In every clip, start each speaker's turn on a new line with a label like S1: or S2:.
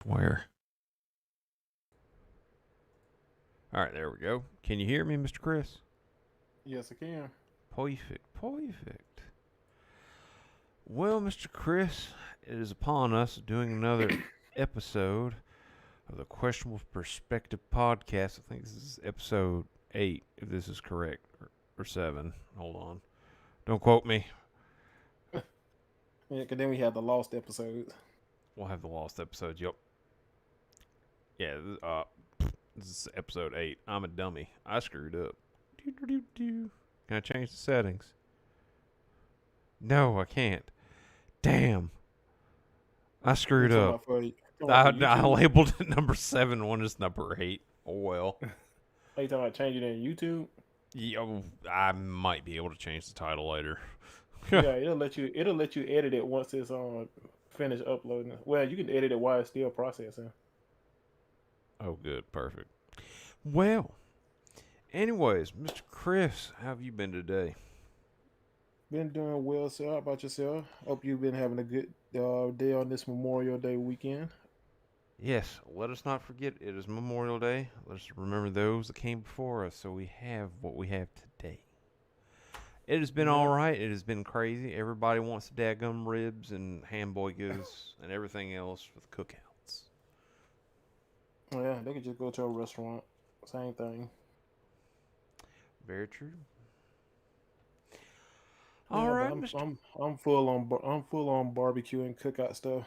S1: Where? All right, there we go. Can you hear me, Mr. Chris?
S2: Yes, I can.
S1: Perfect, perfect. Well, Mr. Chris, it is upon us doing another episode of the Questionable Perspective podcast. I think this is episode 8, if this is correct, or 7. Hold on. Don't quote me.
S2: Yeah, because then we had the lost episodes.
S1: We'll have the lost episodes. Yep. Yeah, this is episode 8. I'm a dummy. I screwed up. Can I change the settings? No, I can't. Damn. I
S2: You
S1: screwed
S2: talking
S1: up.
S2: about for
S1: I
S2: YouTube?
S1: labeled it number 7 when it's number 8. Oh well.
S2: Are you talking about changing it in YouTube?
S1: Yo, I might be able to change the title later.
S2: Yeah, it'll let you edit it once it's on finished uploading. Well, you can edit it while it's still processing.
S1: Oh, good. Perfect. Well, anyways, Mr. Chris, how have you been today?
S2: Been doing well, sir. How about yourself? Hope you've been having a good day on this Memorial Day weekend.
S1: Yes, let us not forget it is Memorial Day. Let us remember those that came before us so we have what we have today. It has been
S2: Yeah,
S1: alright. It has been crazy. Everybody wants dadgum ribs and hamburgers and everything else for the cookouts.
S2: yeah. They could just go to a restaurant. Same thing.
S1: Very true.
S2: Yeah, but
S1: Alright, Mr.
S2: I'm full on barbecue and cookout stuff.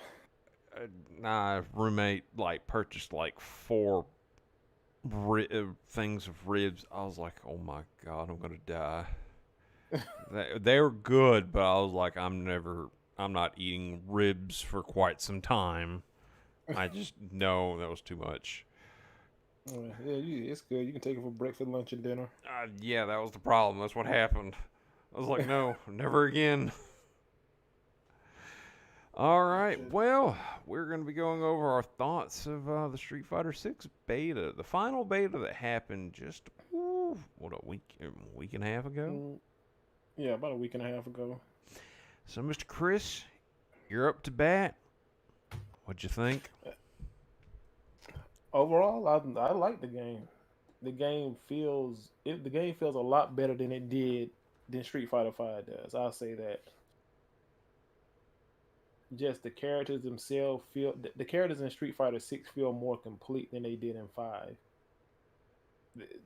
S1: My roommate like purchased like 4 things of ribs. I was like, oh my god, I'm gonna die. They were good, but I was like, I'm not eating ribs for quite some time. I just no, that was too much.
S2: Yeah, it's good. You can take it for breakfast, lunch, and dinner.
S1: Yeah, that was the problem. That's what happened. I was like, no, never again. All right.
S2: Shit.
S1: Well, we're going to be going over our thoughts of the Street Fighter 6 beta, the final beta that happened just what a week and a half ago.
S2: Mm, yeah, about a week and a half ago.
S1: So, Mr. Chris, you're up to bat. What'd you think?
S2: Overall, I like the game. The game feels a lot better than it did than Street Fighter Five does. I'll say that. Just the characters themselves the characters in Street Fighter Six feel more complete than they did in Five.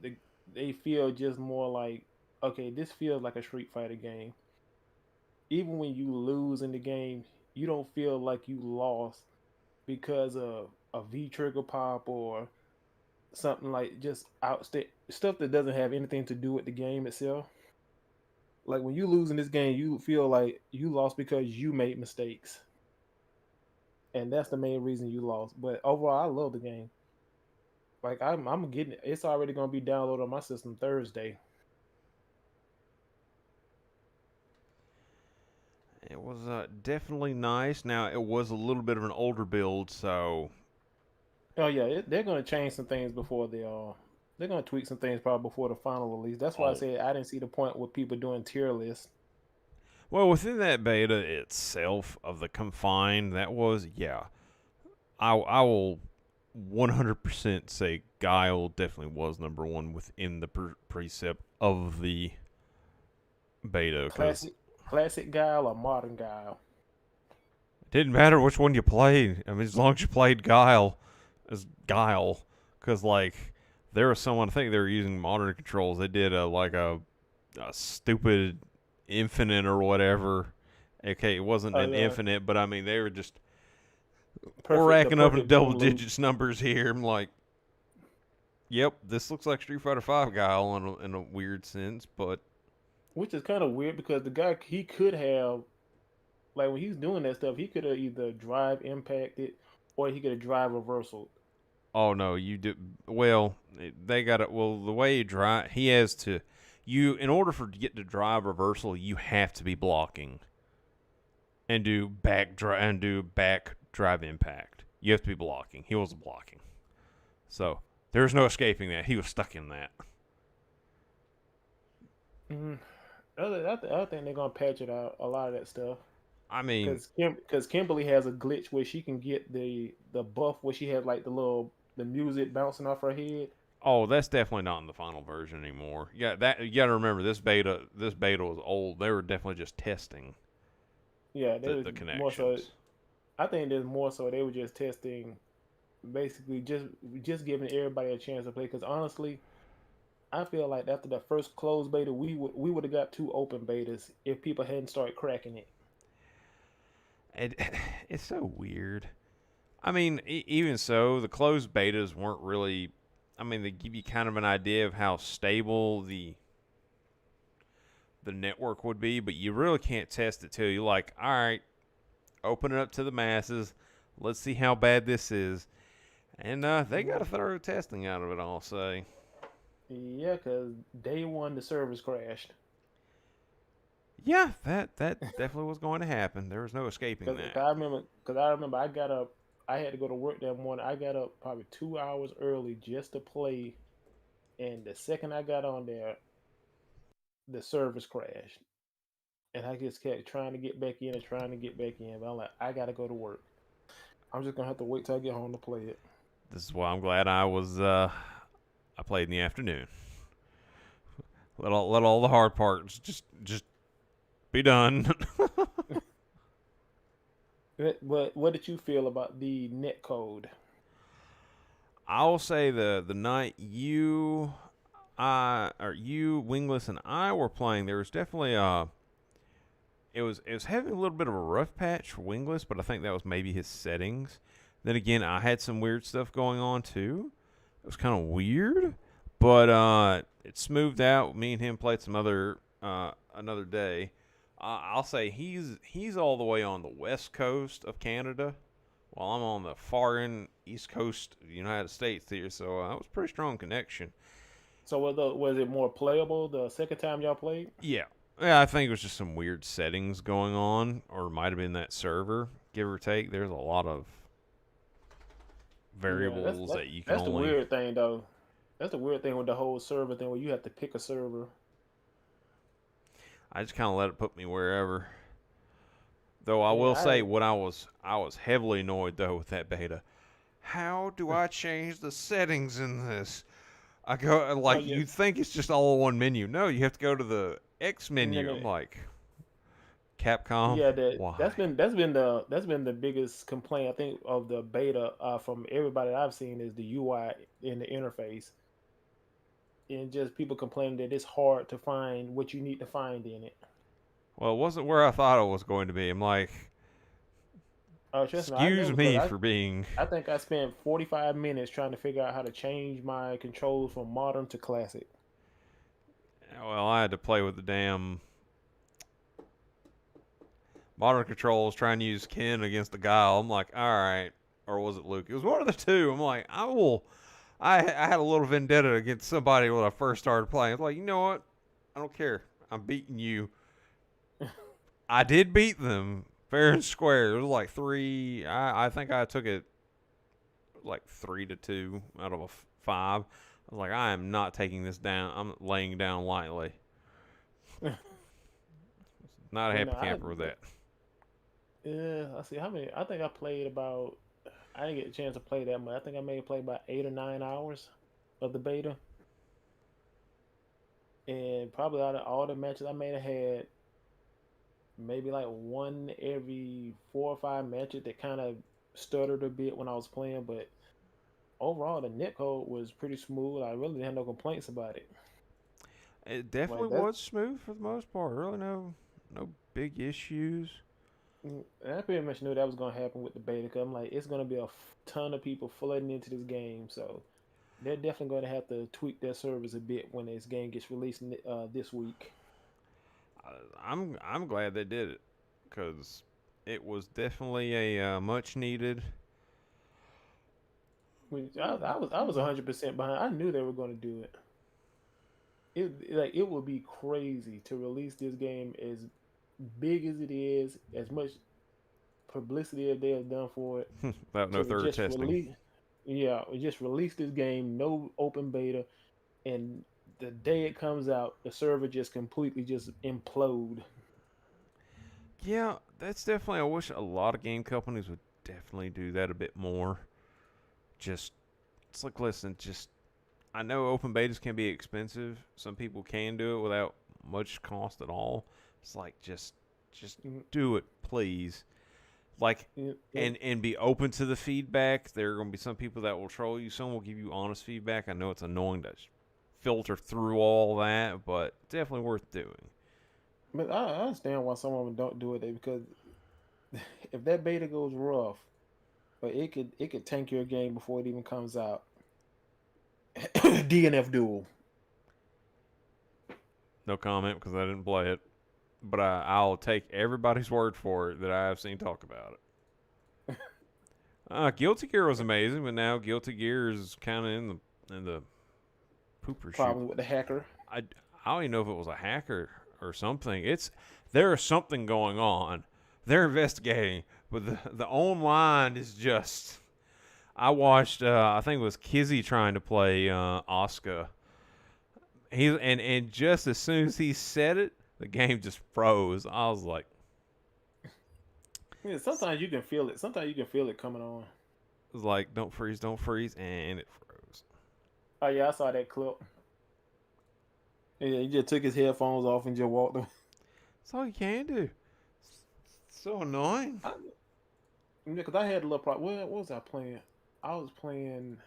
S2: The, they feel just more like, okay, this feels like a Street Fighter game. Even when you lose in the game, you don't feel like you lost because of a V trigger pop or something like just stuff that doesn't have anything to do with the game itself. Like when you lose in this game, you feel like you lost because you made mistakes, and that's the main reason you lost. But overall, I love the game. Like I'm getting it. It's already gonna be downloaded on my system Thursday.
S1: It was definitely nice. Now, it was a little bit of an older build, so.
S2: Oh yeah, they're gonna change some things before they're gonna tweak some things probably before the final release. That's why I
S1: Oh.
S2: said I didn't see the point with people doing tier lists.
S1: Well, within that beta itself of the confined, that was, yeah. I will 100% say Guile definitely was number one within the precept of the beta because
S2: Classic guile or modern guile.
S1: it didn't matter which one you played. I mean, as long as you played as Guile, because like there was someone I think they were using modern controls. They did a stupid infinite or whatever. Okay, it wasn't an
S2: Yeah,
S1: infinite, but I mean they were just we're
S2: perfect the
S1: racking up in
S2: perfect
S1: double
S2: boom loop,
S1: digits numbers here. I'm like, yep, this looks like Street Fighter Five Guile in a weird sense, but
S2: which is kind of weird because the guy he could have, like when he's doing that stuff, he could have either drive impacted or he could have drive reversal.
S1: oh no, you do well. They got it. Well, the way you drive, he has to. You in order for to get to drive reversal, you have to be blocking and do back drive impact. You have to be blocking. He wasn't blocking, so there's no escaping that. He was stuck in that.
S2: Mm. I think they're gonna patch it out a lot of that stuff.
S1: I mean,
S2: Because Kimberly has a glitch where she can get the buff where she has like the music bouncing off her head.
S1: oh, that's definitely not in the final version anymore. Yeah, that you got to remember this beta was old. They were definitely just testing
S2: Yeah, there was
S1: the
S2: more so.
S1: connections.
S2: I think there's more so they were just testing, basically just giving everybody a chance to play. Because honestly, I feel like after the first closed beta, we would have got two open betas if people hadn't started cracking it.
S1: It, it's so weird. I mean, even so, the closed betas weren't really. I mean, they give you kind of an idea of how stable the network would be, but you really can't test it till you like, all right, open it up to the masses. Let's see how bad this is. And they got a thorough testing out of it, I'll say.
S2: Yeah, because day one the servers crashed.
S1: Yeah, that definitely was going to happen. There was no escaping
S2: Because
S1: that.
S2: I remember I got up. I had to go to work that morning. I got up probably 2 hours early just to play, and the second I got on there, the servers crashed, and I just kept trying to get back in and trying to get back in. But I'm like, I gotta go to work. I'm just gonna have to wait till I get home to play it.
S1: This is why I'm glad I played in the afternoon. Let all the hard parts just be done.
S2: But what did you feel about the net code?
S1: I will say the night you Wingless and I were playing, there was definitely it was having a little bit of a rough patch for Wingless, but I think that was maybe his settings. Then again, I had some weird stuff going on too. It was kind of weird, but it smoothed out. Me and him played some other another day. I'll say he's all the way on the west coast of Canada, while I'm on the far end east coast of the United States here. So that was a pretty strong connection.
S2: So was it more playable the second time y'all played?
S1: Yeah. Yeah, I think it was just some weird settings going on, or it might have been that server, give or take. There's a lot of
S2: Yeah, that's
S1: variables
S2: that's
S1: that you can
S2: that's the
S1: only.
S2: weird thing though. That's the weird thing with the whole server thing where you have to pick a server.
S1: I just kind of let it put me wherever. Though I will
S2: Yeah,
S1: say, what I was heavily annoyed though with that beta. How do
S2: I
S1: I change the settings in this? I go
S2: oh
S1: like
S2: yeah,
S1: you think it's just all in one menu. No, you have to go to the X
S2: no,
S1: menu.
S2: no,
S1: I'm like, Capcom,
S2: yeah. That's
S1: why?
S2: been the biggest complaint I think of the beta from everybody that I've seen is the UI in the interface, and just people complaining that it's hard to find what you need to find in it.
S1: Well, it wasn't where I thought it was going to be. I'm like,
S2: Oh, trust me, I
S1: excuse
S2: know because
S1: me
S2: I
S1: for being.
S2: I think I spent 45 minutes trying to figure out how to change my controls from modern to classic.
S1: Well, I had to play with the damn modern controls, trying to use Ken against the Guile. I'm like, all right, or was it Luke? It was one of the two. I'm like, I will. I had a little vendetta against somebody when I first started playing. I was like, you know what? I don't care. I'm beating you. I did beat them fair and square. It was like three. I think I took it like 3-2 out of a five. I was like, I am not taking this down. I'm laying down lightly. Not a
S2: You know,
S1: happy camper with that.
S2: I see how many. I think I played about. I didn't get a chance to play that much. I think I may have played about 8 or 9 hours of the beta, and probably out of all the matches I may have had, maybe like one every 4 or 5 matches that kind of stuttered a bit when I was playing. But overall, the netcode was pretty smooth. I really had no complaints about it.
S1: It definitely
S2: Like that's
S1: was smooth for the most part. Really, no big issues.
S2: and I pretty much knew that was gonna happen with the beta. Cause I'm like, it's gonna be a ton of people flooding into this game, so they're definitely going to have to tweak their servers a bit when this game gets released this week.
S1: I'm glad they did it because it was definitely a much needed.
S2: I was 100% behind. I knew they were going to do it. It would be crazy to release this game as big as it is, as much publicity as they have done for it,
S1: Without no
S2: to
S1: thorough
S2: just
S1: testing.
S2: release. Yeah, just release this game, no open beta, and the day it comes out, the server just completely just implode.
S1: Yeah, that's definitely. I wish a lot of game companies would definitely do that a bit more. Just it's like, listen, just I know open betas can be expensive. Some people can do it without much cost at all. It's like just
S2: Mm,
S1: do it, please. Like
S2: yeah.
S1: and be open to the feedback. There are going to be some people that will troll you. Some will give you honest feedback. I know it's annoying to filter through all that, but definitely worth doing.
S2: But I understand why some of them don't do it there because if that beta goes rough, but it could tank your game before it even comes out. DNF duel.
S1: No comment because I didn't play it, but I'll take everybody's word for it that I have seen talk about it. Guilty Gear was amazing, but now Guilty Gear is kind of in the pooper shoot.
S2: Problems with the hacker.
S1: I I don't even know if it was a hacker or something. It's there is something going on. They're investigating, but the online is just. I watched. I think it was Kizzy trying to play Oscar. And just as soon as he said it, the game just froze. I was like,
S2: Yeah, sometimes you can feel it. Sometimes you can feel it coming on.
S1: don't freeze, and it froze.
S2: Oh yeah, I saw that clip. Yeah, he just took his headphones off and just walked away.
S1: That's all you can do. It's so annoying.
S2: Because I had a little problem. What was I playing? I was playing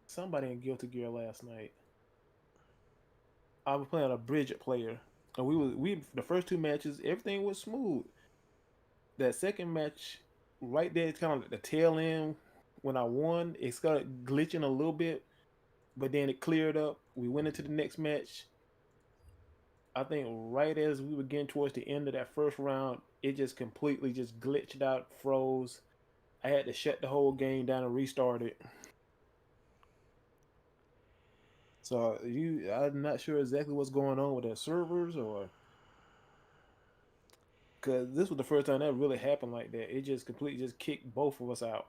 S2: somebody in Guilty Gear last night. I was playing a Bridget player, and we the first two matches everything was smooth. That second match, right there, it's kind of like the tail end when I won. It started glitching a little bit, but then it cleared up. We went into the next match. I think right as we were getting towards the end of that first round, it just completely just glitched out, froze. I had to shut the whole game down and restart it. So I'm not sure exactly what's going on with the servers, or because this was the first time that really happened like that. It just completely just kicked both of us out.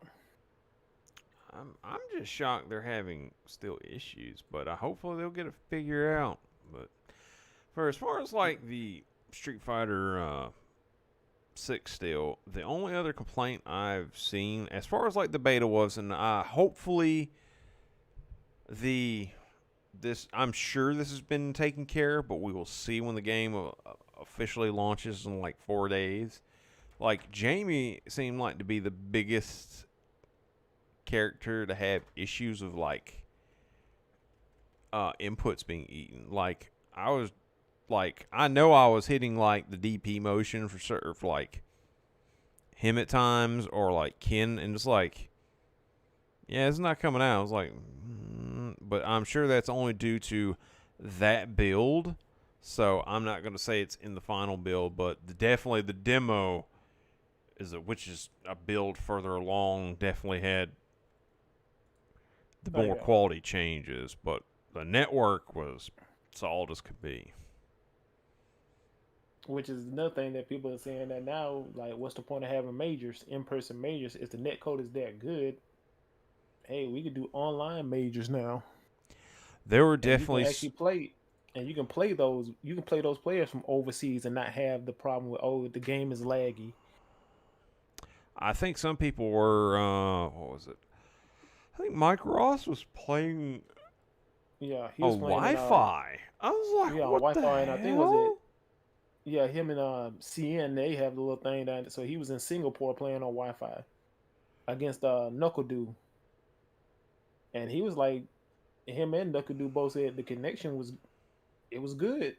S1: I'm just shocked they're having still issues, but hopefully they'll get it figured out. But for as far as like the Street Fighter Six, still the only other complaint I've seen as far as like the beta was, and hopefully the this I'm sure this has been taken care of, but we will see when the game officially launches in like 4 days. Like Jamie seemed like to be the biggest character to have issues of like inputs being eaten. Like I know I was hitting like the DP motion for certain for like him at times or like Ken, and just like yeah, it's not coming out. I was like, but I'm sure that's only due to that build. So I'm not going to say it's in the final build, but definitely the demo which is a build further along, definitely had the
S2: Oh
S1: more
S2: yeah,
S1: quality changes, but the network was solid as could be.
S2: which is another thing that people are saying that now. Like, what's the point of having majors, in-person majors, if the net code is that good? Hey, we could do online majors now,
S1: There were
S2: and you can
S1: definitely,
S2: actually play, and you can play those. You can play those players from overseas and not have the problem with the game is laggy.
S1: I think some people were, what was it? I think Mike Ross was playing
S2: Yeah, he
S1: a
S2: was playing in
S1: Wi-Fi. I was like,
S2: yeah on
S1: what the
S2: Wi-Fi, and I think was it
S1: hell?
S2: yeah him and CN they have the little thing down. So he was in Singapore playing on Wi-Fi against Knuckle, and he was like him and Knuckle both said the connection was it was good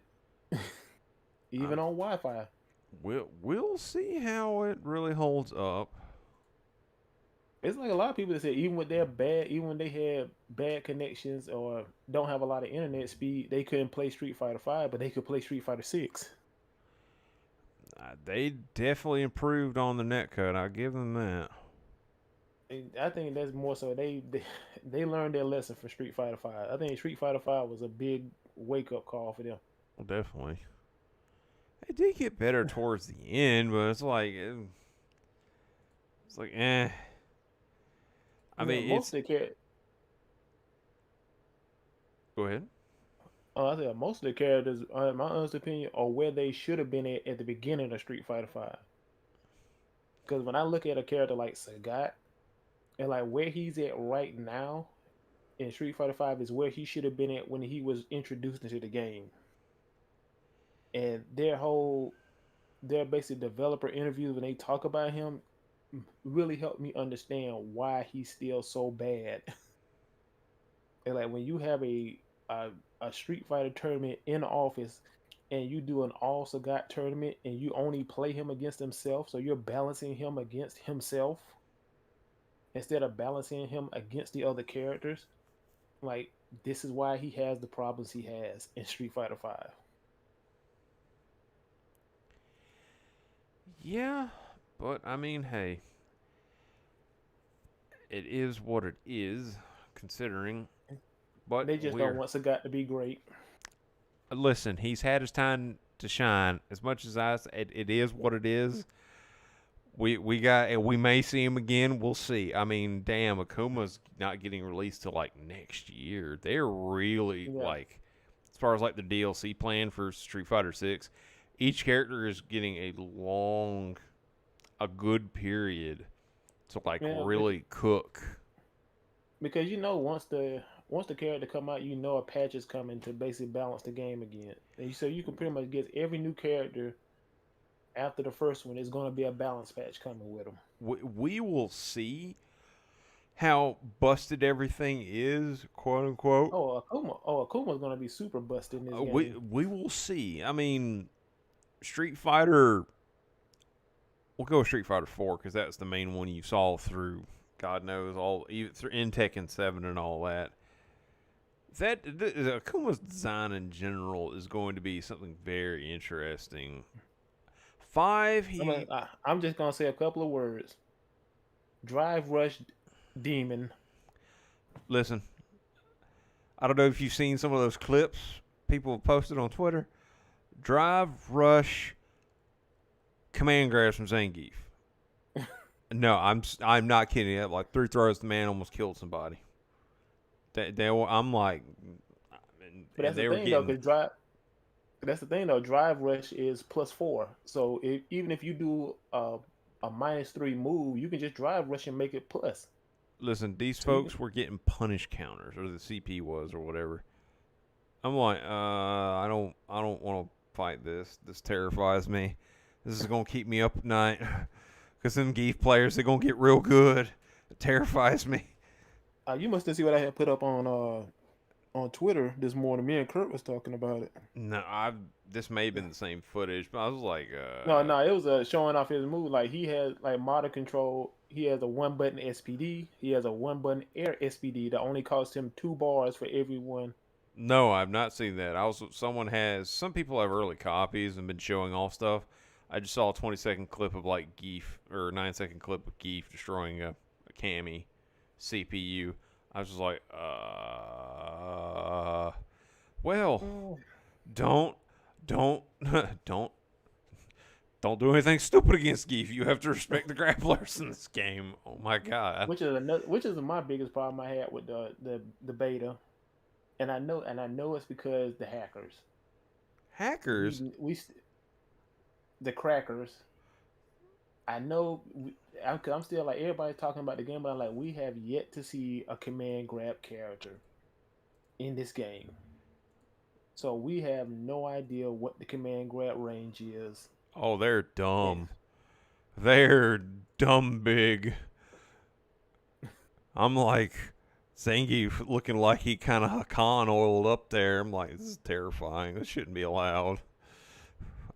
S2: even
S1: Um,
S2: on Wi-Fi.
S1: we'll see how it really holds up.
S2: It's like a lot of people that say even when they had bad connections or don't have a lot of internet speed, they couldn't play Street Fighter Five, but they could play Street Fighter Six.
S1: They definitely improved on the netcode. I'll give them that.
S2: I think that's more so they learned their lesson from Street Fighter Five. I think Street Fighter Five was a big wake up call for them.
S1: Well, definitely. It did get better towards the end, but it's like eh. I
S2: Yeah,
S1: mean,
S2: most
S1: it's
S2: of the char-
S1: go ahead.
S2: I said most of the characters, in my honest opinion, are where they should have been at the beginning of Street Fighter Five. Because when I look at a character like Sagat and like where he's at right now in Street Fighter Five is where he should have been at when he was introduced into the game. And their basic developer interviews when they talk about him really helped me understand why he's still so bad. And like when you have a, a Street Fighter tournament in the office and you do an all Sagat tournament and you only play him against himself, so you're balancing him against himself instead of balancing him against the other characters. Like this is why he has the problems he has in Street Fighter Five.
S1: Yeah, but I mean, hey, it is what it is, considering. But
S2: They just don't want Sagat to be great.
S1: listen, he's had his time to shine. As much as it is what it is. We may see him again. We'll see. I mean, damn, Akuma's not getting released till like next year. They're really like, as far as like the DLC plan for Street Fighter 6, each character is getting a good period to like really cook.
S2: Because once the character come out, you know a patch is coming to basically balance the game again. And so you can pretty much get every new character after the first one. Is going to be a balance patch coming with them.
S1: We will see how busted everything is, quote unquote.
S2: Akuma's going to be super busted in this game.
S1: We will see. I mean, Street Fighter. We'll go with Street Fighter 4 because that's the main one you saw through. God knows even through in Tekken 7 and all that. Akuma's design in general is going to be something very interesting. 5,
S2: I'm just gonna say a couple of words. Drive Rush Demon.
S1: Listen, I don't know if you've seen some of those clips people have posted on Twitter. Drive Rush command grabs from Zangief. No, I'm not kidding. Like 3 throws, the man almost killed somebody. I'm like,
S2: but that's the thing though, because that's the thing though. Drive Rush is +4, so even if you do a -3 move, you can just Drive Rush and make it plus.
S1: Listen, these folks were getting punish counters, or the CP was, or whatever. I'm like, I don't want to fight this. This terrifies me. This is gonna keep me up at night. Because them Geef players, they're gonna get real good. It terrifies me.
S2: You must have seen what I had put up on Twitter this morning. Me and Kurt was talking about it.
S1: No, this may have been the same footage, but I was like,
S2: no, it was showing off his move. Like he has like modern control. He has a 1-button SPD. He has a 1-button air SPD that only costs him 2 bars for every one.
S1: No, I've not seen that. Some people have early copies and been showing off stuff. I just saw a 20-second clip of like Geef, or a 9-second clip of Geef destroying a Cammy CPU. I was just like, well, don't do anything stupid against Geef. You have to respect the grapplers in this game. Oh my god.
S2: Which is my biggest problem I had with the beta, and I know it's because the hackers. The crackers. I know. I'm still like everybody's talking about the game, but I'm like, we have yet to see a command grab character in this game, so we have no idea what the command grab range is.
S1: Oh, they're dumb. Yeah. They're dumb big. I'm like, Zangief looking like he kind of Hakan oiled up there. I'm like, this is terrifying. This shouldn't be allowed.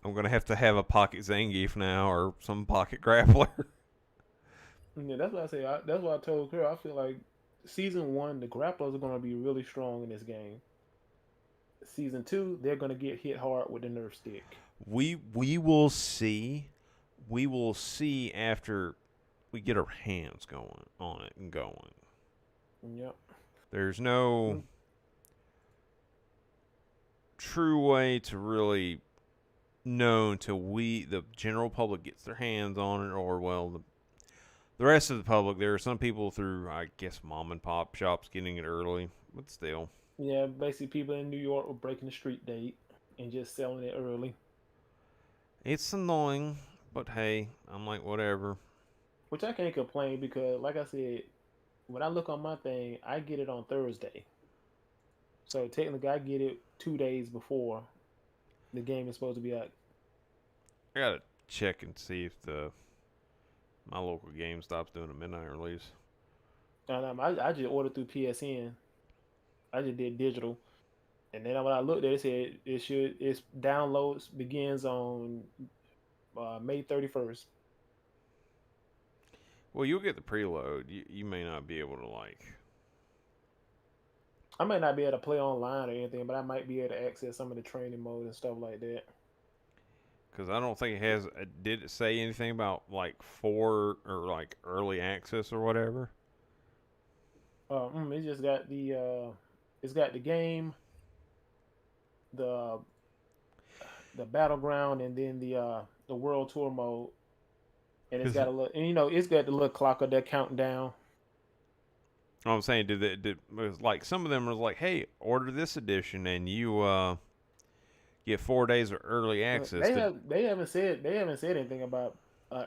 S1: I'm going to have a pocket Zangief now or some pocket grappler.
S2: Yeah, that's what I say. That's what I told her. I feel like Season 1, the grapplers are going to be really strong in this game. Season 2, they're going to get hit hard with the Nerf stick.
S1: We will see. We will see after we get our hands going on it and going.
S2: Yep.
S1: There's no true way to really know until the general public gets their hands on it, or the rest of the public. There are some people through, I guess, mom and pop shops getting it early, but still.
S2: Yeah, basically people in New York were breaking the street date and just selling it early.
S1: It's annoying, but hey, I'm like, whatever.
S2: which I can't complain because, like I said, when I look on my thing, I get it on Thursday. So technically, I get it 2 days before the game is supposed to be out.
S1: I gotta check and see if the my local GameStop's doing a midnight release.
S2: And I just ordered through PSN. I just did digital, and then when I looked at it, it said its downloads begins on May 31st.
S1: Well, you'll get the preload. You may not be able to like,
S2: I might not be able to play online or anything, but I might be able to access some of the training mode and stuff like that.
S1: because I don't think it has. Did it say anything about like or like early access or whatever?
S2: It just got it's got the game, the the battleground, and then the world tour mode, and it's
S1: 'Cause
S2: got a little, and it's got the little clock of that counting down.
S1: I'm saying, did was like some of them was like, hey, order this edition and you get 4 days of early access.
S2: They haven't said anything about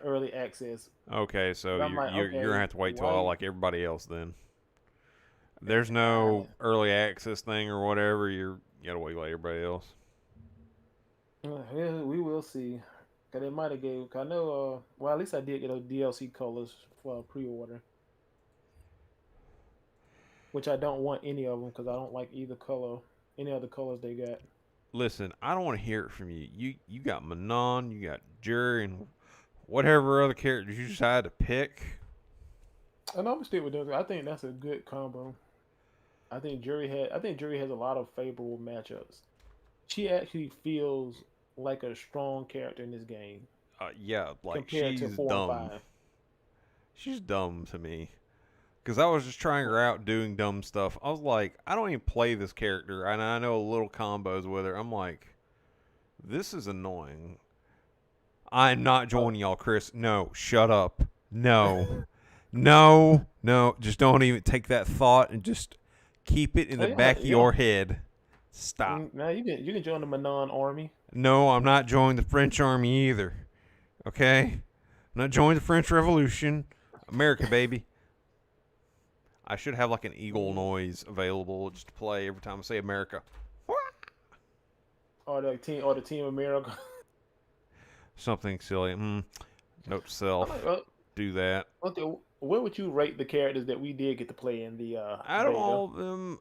S2: early access.
S1: Okay,
S2: But
S1: so
S2: I'm like,
S1: you're gonna
S2: okay,
S1: have to wait till
S2: why?
S1: like everybody else then. There's
S2: I,
S1: no early access thing or whatever. You gotta wait like everybody else.
S2: yeah, we will see. Cause they might have gave. Cause I know. Well, at least I did get those DLC colors for pre-order, which I don't want any of them because I don't like either color, any other colors they got.
S1: Listen, I don't want to hear it from you. You got Manon, you got Jury, and whatever other characters you decide to pick.
S2: And I'm gonna stick with them. I think that's a good combo. I think Jury has a lot of favorable matchups. She actually feels like a strong character in this game
S1: Yeah, like
S2: compared to
S1: she's
S2: four and
S1: dumb.
S2: five.
S1: She's dumb to me. Because I was just trying her out doing dumb stuff. I was like, I don't even play this character, and I know little combos with her. I'm like, this is annoying. I'm not
S2: Uh,
S1: joining y'all, Chris. No, shut up. No, no, no. Just don't even take that thought and just keep it in the
S2: yeah,
S1: back of
S2: yeah.
S1: your head. Stop.
S2: Now you can join the Manon army.
S1: No, I'm not joining the French army either. Okay? I'm not joining the French Revolution. America, baby. I should have like an eagle
S2: Mm.
S1: noise available just to play every time I say America.
S2: Or the Team America.
S1: Something silly. Note to
S2: I'm
S1: self.
S2: like,
S1: Do that.
S2: okay, where would you rate the characters that we did get to play in the
S1: Out of
S2: beta?
S1: all of them,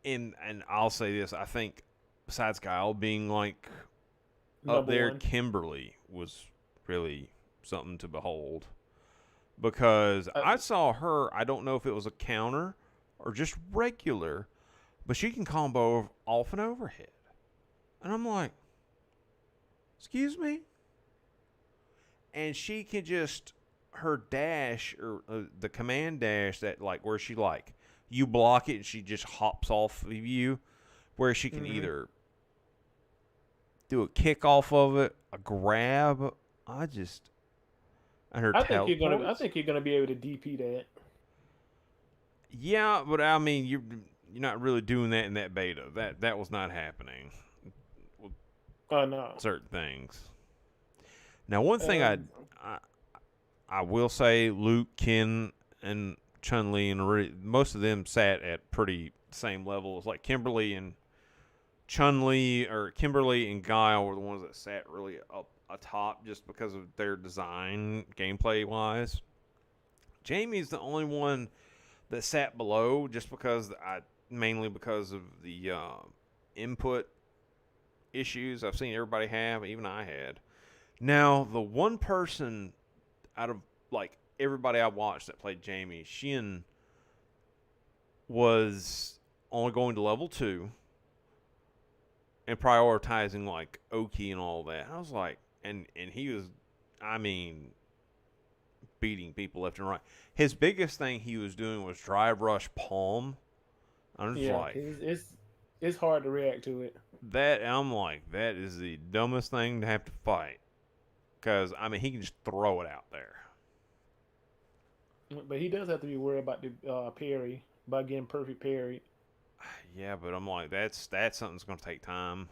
S1: and I'll say this, I think besides Kyle being like up
S2: Number
S1: there,
S2: one.
S1: Kimberly was really something to behold. Because
S2: Uh,
S1: I saw her, I don't know if it was a counter or just regular, but she can combo off and overhead. And I'm like, excuse me? And she can just, her dash, or the command dash that, like, where she, like, you block it and she just hops off of you, where she can
S2: mhm.
S1: either do a kick off of it, a grab. And her
S2: I
S1: teleports.
S2: think you're gonna be able to DP that.
S1: Yeah, but I mean, you're not really doing that in that beta. That was not happening with
S2: Oh no.
S1: certain things. Now, one thing
S2: Um.
S1: I, I will say, Luke, Ken, and Chun Li, and most of them sat at pretty same levels. Like Kimberly and Chun Li, or Kimberly and Guile were the ones that sat really up atop just because of their design, gameplay wise. Jamie's the only one that sat below just because mainly because of the input issues I've seen everybody have, even I had. Now, the one person out of like everybody I watched that played Jamie, Shin was only going to level 2 and prioritizing like Oki and all that. I was like, and he was, I mean, beating people left and right. His biggest thing he was doing was drive rush palm. I'm just
S2: Yeah,
S1: like
S2: it's hard to react to it.
S1: that. I'm like that is the dumbest thing to have to fight because I mean he can just throw it out there.
S2: But he does have to be worried about the parry, about getting perfect parry.
S1: Yeah, but I'm like that's something that's gonna take time.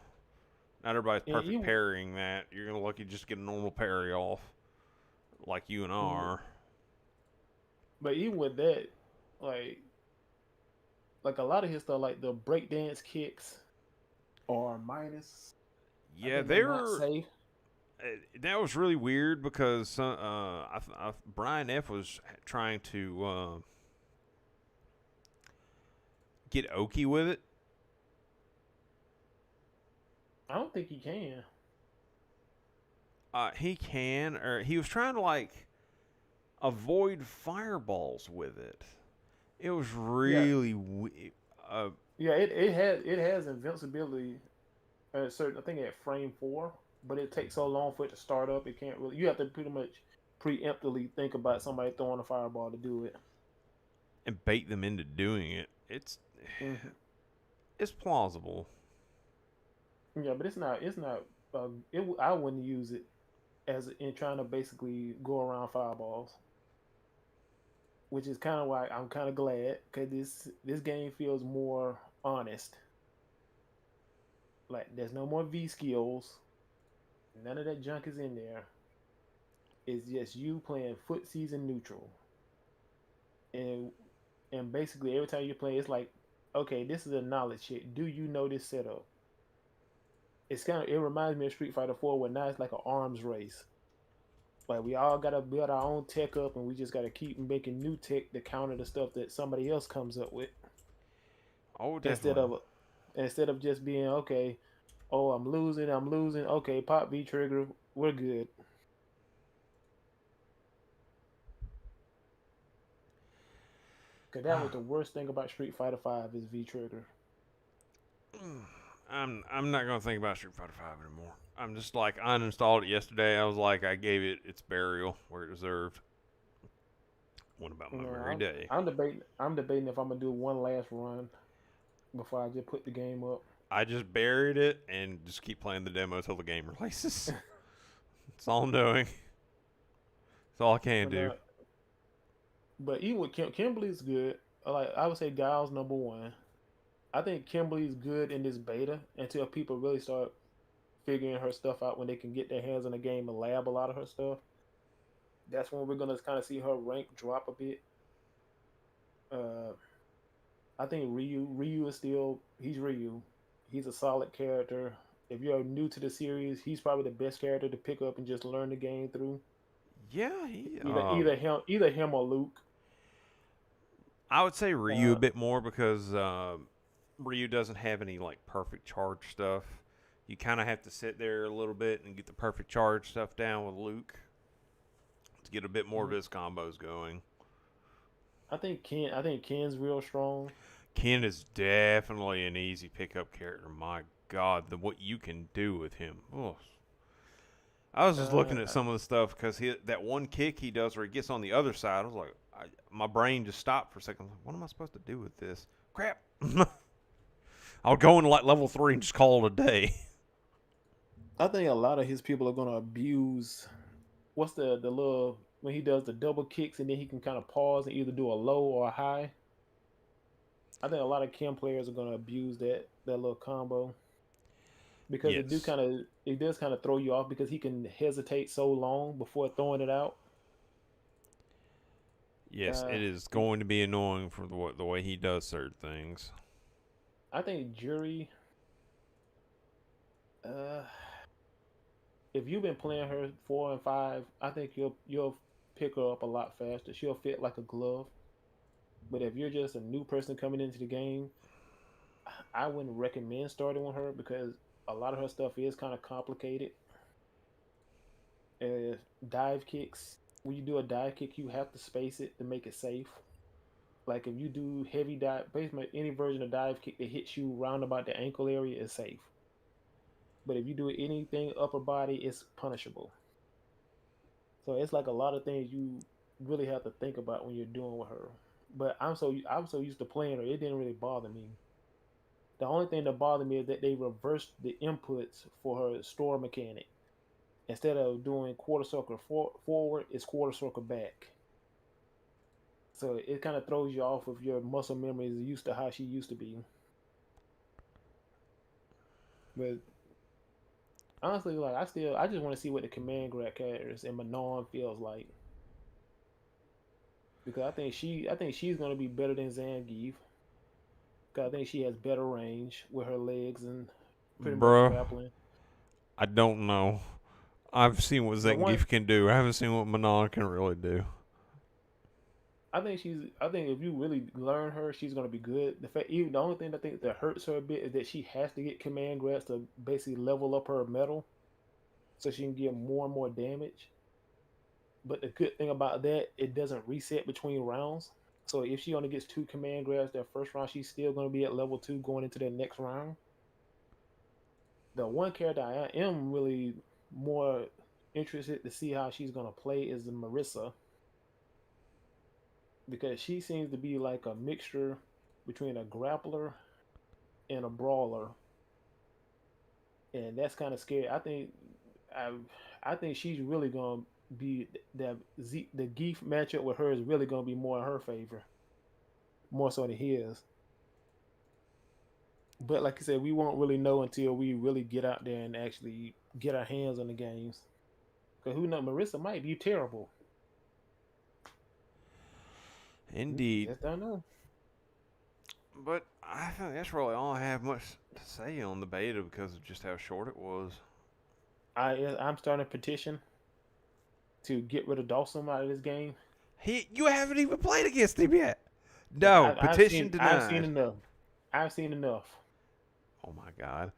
S1: Not everybody's
S2: And
S1: perfect parrying that. You're gonna lucky just get a normal parry off. like you and
S2: Mhm.
S1: are.
S2: But even with that, like like a lot of his stuff, like the breakdance kicks are minus. I
S1: Yeah,
S2: think they're not
S1: they're
S2: safe.
S1: that was really weird because Brian F was trying to get Oki with it.
S2: I don't think he can.
S1: He can, or he was trying to like avoid fireballs with it. It was
S2: Yeah,
S1: really
S2: yeah. It has invincibility at a certain. I think at frame 4, but it takes so long for it to start up. It can't really. You have to pretty much preemptively think about somebody throwing a fireball to do it.
S1: and bait them into doing it.
S2: Hmm.
S1: It's plausible.
S2: Yeah, but it's not. It's not. I wouldn't use it as in trying to basically go around fireballs, which is kind of why I'm kind of glad because this game feels more honest. Like there's no more V skills. None of that junk is in there. It's just you playing foot season neutral, and basically every time you play, it's like, okay, this is a knowledge check. Do you know this setup? It reminds me of Street Fighter 4, where now it's like an arms race. Like we all gotta build our own tech up, and we just gotta keep making new tech to counter the stuff that somebody else comes up with.
S1: Oh,
S2: Instead
S1: definitely.
S2: of instead of just being okay, oh I'm losing. Okay, pop V trigger, we're good. Cause that was the worst thing about Street Fighter 5 is V trigger.
S1: I'm not gonna think about Street Fighter Five anymore. I'm just like I uninstalled it yesterday. I was like I gave it its burial where it deserved. Went about my merry
S2: Now
S1: day.
S2: I'm debating if I'm gonna do one last run before I just put the game up.
S1: I just buried it and just keep playing the demo till the game releases. That's all I'm doing. That's all I can
S2: But
S1: do.
S2: even with Kimberly's good. Like I would say, Giles number one. I think Kimberly's good in this beta until people really start figuring her stuff out when they can get their hands on the game and lab a lot of her stuff. That's when we're gonna kind of see her rank drop a bit. Uh, I think Ryu is still he's Ryu. He's a solid character. If you're new to the series, he's probably the best character to pick up and just learn the game through.
S1: Yeah, he.
S2: Either him or Luke.
S1: I would say Ryu a
S2: Uh,
S1: bit more because Ryu doesn't have any like perfect charge stuff. You kind of have to sit there a little bit and get the perfect charge stuff down with Luke to get a bit more of his combos going.
S2: I think Ken's real strong.
S1: Ken is definitely an easy pickup character. My God, what you can do with him. Oh. I was just looking at
S2: Uh,
S1: some of the stuff because that one kick he does where he gets on the other side. I was like, my brain just stopped for a second. I was like, what am I supposed to do with this? Crap. I'll go into like level 3 and just call it a day.
S2: I think a lot of his people are gonna abuse. What's the little when he does the double kicks and then he can kind of pause and either do a low or a high. I think a lot of Kim players are gonna abuse that little combo because
S1: Yes.
S2: it does kind of throw you off because he can hesitate so long before throwing it out.
S1: Yes,
S2: Uh,
S1: it is going to be annoying for the way he does certain things.
S2: I think Jury. Uh, if you've been playing her 4 and 5, I think you'll pick her up a lot faster. She'll fit like a glove. But if you're just a new person coming into the game, I wouldn't recommend starting with her because a lot of her stuff is kind of complicated. Uh, Dive kicks. When you do a dive kick, you have to space it to make it safe. Like if you do heavy dive, basically any version of dive kick that hits you round about the ankle area is safe. But if you do anything upper body, it's punishable. So it's like a lot of things you really have to think about when you're doing with her. But I'm so used to playing her, it didn't really bother me. The only thing that bothered me is that they reversed the inputs for her store mechanic. Instead of doing quarter circle forward, it's quarter circle back. So it kind of throws you off if your muscle memory is used to how she used to be. But honestly, like I just want to see what the command grab characters and Manon feels like because I think she's gonna be better than Zangief. Cause I think she has better range with her legs and pretty much
S1: Bruh,
S2: grappling.
S1: I don't know. I've seen what
S2: The one
S1: Zangief can do. I haven't seen what Manon can really do.
S2: I think if you really learn her, she's gonna be good. Even the only thing I think that hurts her a bit is that she has to get command grabs to basically level up her metal, so she can get more and more damage. But the good thing about that, it doesn't reset between rounds. So if she only gets two command grabs that first round, she's still gonna be at level 2 going into the next round. The one character I am really more interested to see how she's gonna play is Marissa because she seems to be like a mixture between a grappler and a brawler, and that's kind of scary. I I think she's really gonna be the Geef matchup with her is really gonna be more in her favor, more so than his. But like I said, we won't really know until we really get out there and actually get our hands on the games. Cause who knows, Marissa might be terrible.
S1: Indeed.
S2: Just don't know.
S1: But I think that's really all I have much to say on the beta because of just how short it was.
S2: I'm starting a petition to get rid of Dawson out of this game.
S1: You haven't even played against him yet. No, petition
S2: I've seen
S1: denied.
S2: enough. I've seen enough.
S1: Oh my god.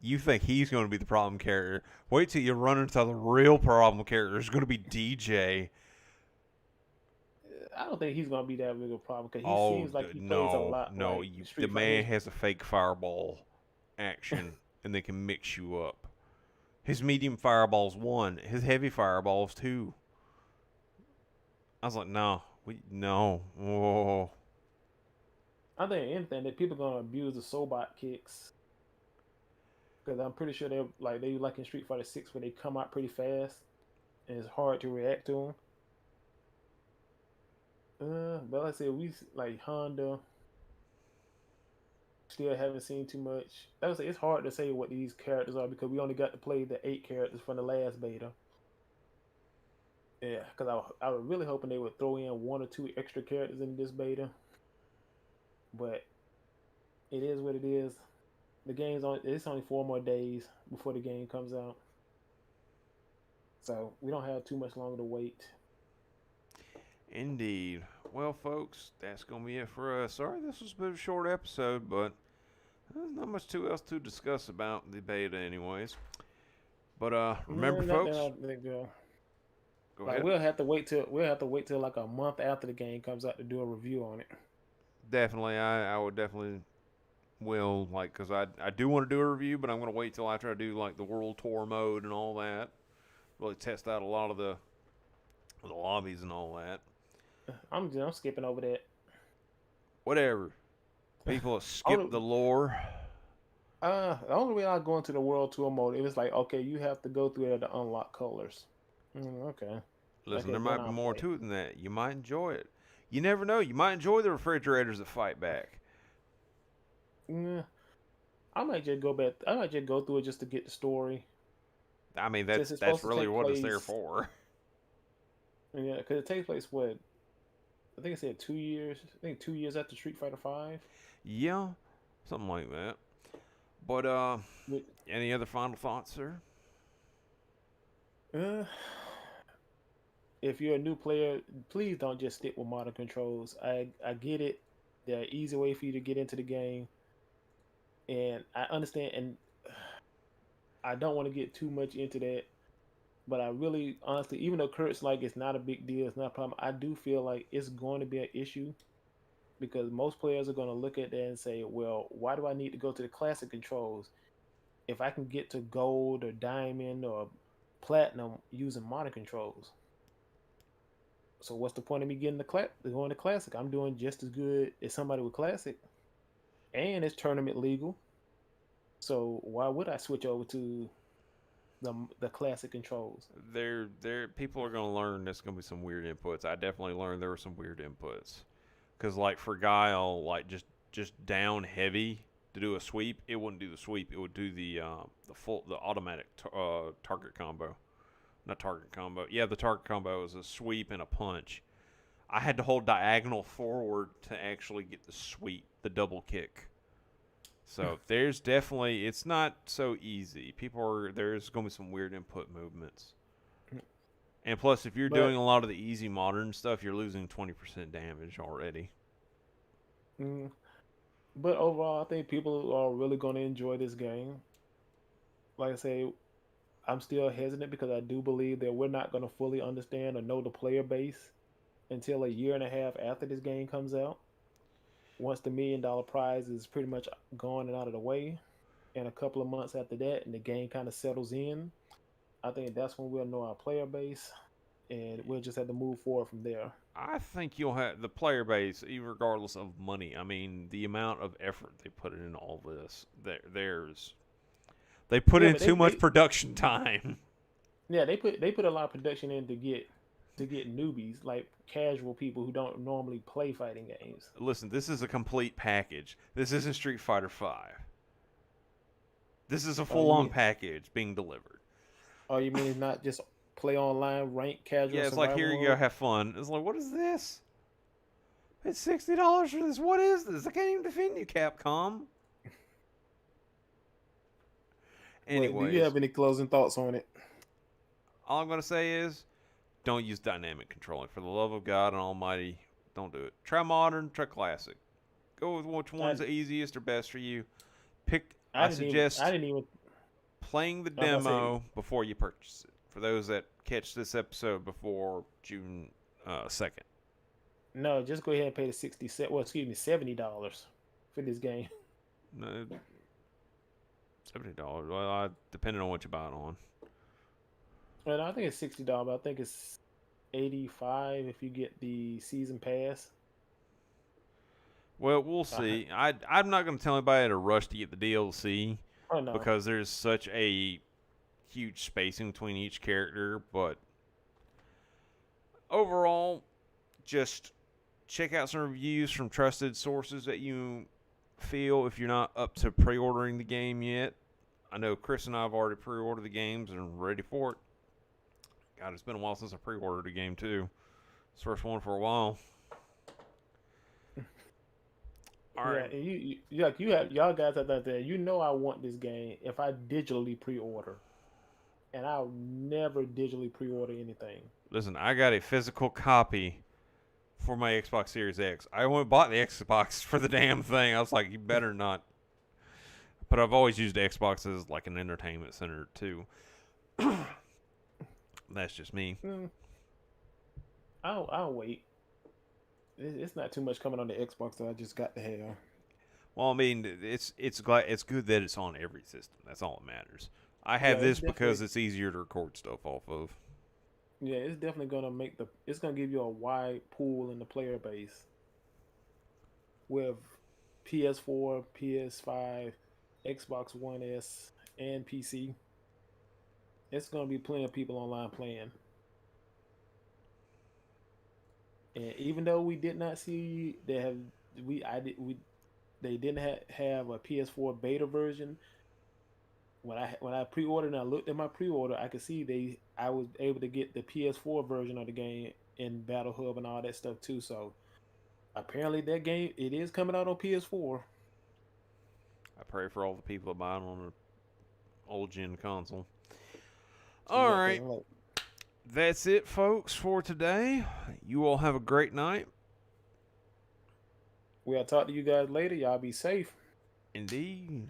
S1: You think he's going to be the problem character? Wait till you run into the real problem character. It's going to be DJ.
S2: I don't think he's gonna be that big of a problem because he
S1: Oh
S2: seems like he plays a
S1: no,
S2: lot
S1: no!
S2: like
S1: The
S2: Street
S1: man
S2: Fighter.
S1: has a fake fireball action, and they can mix you up. His medium fireballs one. His heavy fireballs two. I was like, no. Whoa.
S2: I think anything that people are gonna abuse the Sobot kicks because I'm pretty sure they like in Street Fighter 6 where they come out pretty fast and it's hard to react to them. But like I said, we like Honda still haven't seen too much. I would say it's hard to say what these characters are because we only got to play the 8 characters from the last beta. Yeah, because I was really hoping they would throw in one or two extra characters in this beta, but it is what it is. The game's on. It's only 4 more days before the game comes out, so we don't have too much longer to wait.
S1: Indeed. Well, folks, that's going to be it for us. Sorry, this was a bit of a short episode, but there's not much too else to discuss about the beta, anyways. But remember,
S2: No,
S1: folks. Go
S2: like
S1: ahead.
S2: we'll have to wait till like a month after the game comes out to do a review on it.
S1: Definitely, I would definitely will like because I do want to do a review, but I'm going to wait till after I do like the world tour mode and all that. Really test out a lot of the lobbies and all that.
S2: I'm skipping over that.
S1: Whatever. People skip the lore.
S2: The only way I go into the world tour mode, it was like, okay, you have to go through there to unlock colors. Okay.
S1: Listen,
S2: Okay,
S1: there
S2: then
S1: might be
S2: I'll
S1: more
S2: play.
S1: to it than that. You might enjoy it. You never know. You might enjoy the refrigerators that fight back.
S2: Yeah, I might just go back. I might just go through it just to get the story.
S1: I mean,
S2: Since it's
S1: that's
S2: supposed to
S1: really
S2: take
S1: what it's there
S2: place,
S1: for.
S2: yeah, because it takes place what I think it said 2 years. I think 2 years after Street Fighter Five.
S1: Yeah, something like that. But
S2: With
S1: any other final thoughts, sir?
S2: uh, if you're a new player, please don't just stick with modern controls. I get it. They're an easy way for you to get into the game, and I understand. And I don't want to get too much into that, but I really, honestly, even though Kurt's like it's not a big deal, it's not a problem. I do feel like it's going to be an issue because most players are going to look at that and say, "Well, why do I need to go to the classic controls if I can get to gold or diamond or platinum using modern controls?" So what's the point of me getting going to classic? I'm doing just as good as somebody with classic, and it's tournament legal. So why would I switch over to the classic controls?
S1: There people are gonna learn. There's gonna be some weird inputs. I definitely learned there were some weird inputs. Cause like for Guile, like just down heavy to do a sweep, it wouldn't do the sweep. It would do the automatic target combo. Not target combo. Yeah, the target combo is a sweep and a punch. I had to hold diagonal forward to actually get the sweep, the double kick. So there's definitely, it's not so easy. There's going to be some weird input movements. And plus, if you're doing a lot of the easy modern stuff, you're losing 20% damage already.
S2: But overall, I think people are really going to enjoy this game. Like I say, I'm still hesitant because I do believe that we're not going to fully understand or know the player base until a year and a half after this game comes out. Once the $1 million prize is pretty much gone and out of the way, and a couple of months after that, and the game kind of settles in, I think that's when we'll know our player base, and we'll just have to move forward from there.
S1: I think you'll have the player base, even regardless of money. I mean, the amount of effort they put in all this, they put in too much production time.
S2: Yeah, they put a lot of production in to get newbies, like casual people who don't normally play fighting games.
S1: Listen, this is a complete package. This isn't Street Fighter V. This is a full-on package being delivered.
S2: Oh, you mean it's not just play online, rank, casual?
S1: Yeah, it's like, here you go, have fun. It's like, what is this? It's $60 for this. What is this? I can't even defend you, Capcom. Anyways,
S2: do you have any closing thoughts on it?
S1: All I'm going to say is, don't use dynamic controlling. For the love of God and Almighty, don't do it. Try modern, try classic. Go with which one's the easiest or best for you. I suggest playing the demo before you purchase it. For those that catch this episode before June 2nd.
S2: No, just go ahead and pay the $70 for this game.
S1: No, $70. Well, depending on what you buy it on.
S2: Well, I think it's $60, but I think it's $85 if you get the season pass.
S1: Well, we'll see. I'm not going to tell anybody to rush to get the DLC because there's such a huge spacing between each character. But overall, just check out some reviews from trusted sources that you feel if you're not up to pre-ordering the game yet. I know Chris and I have already pre-ordered the games and are ready for it. God, it's been a while since I pre-ordered a game too. It's the first one for a while. All right.
S2: Yeah, you have y'all guys out there. You know I want this game if I digitally pre-order, and I'll never digitally pre-order anything.
S1: Listen, I got a physical copy for my Xbox Series X. I went and bought the Xbox for the damn thing. I was like, you better not. But I've always used Xbox as like an entertainment center too. That's just me.
S2: I'll wait. It's not too much coming on the Xbox that I just got to have.
S1: Well, I mean, it's good that it's on every system. That's all that matters. I have this because it's easier to record stuff off of.
S2: Yeah, it's definitely gonna it's gonna give you a wide pool in the player base with PS4, PS5, Xbox One S, and PC. It's gonna be plenty of people online playing. And even though we did not see they didn't have a PS4 beta version. When I pre-ordered and I looked at my pre-order, I could see I was able to get the PS4 version of the game in Battle Hub and all that stuff too. So apparently that game it is coming out on PS4.
S1: I pray for all the people that buy it on an old gen console. All right. That's it, folks, for today. You all have a great night.
S2: We'll talk to you guys later. Y'all be safe.
S1: Indeed.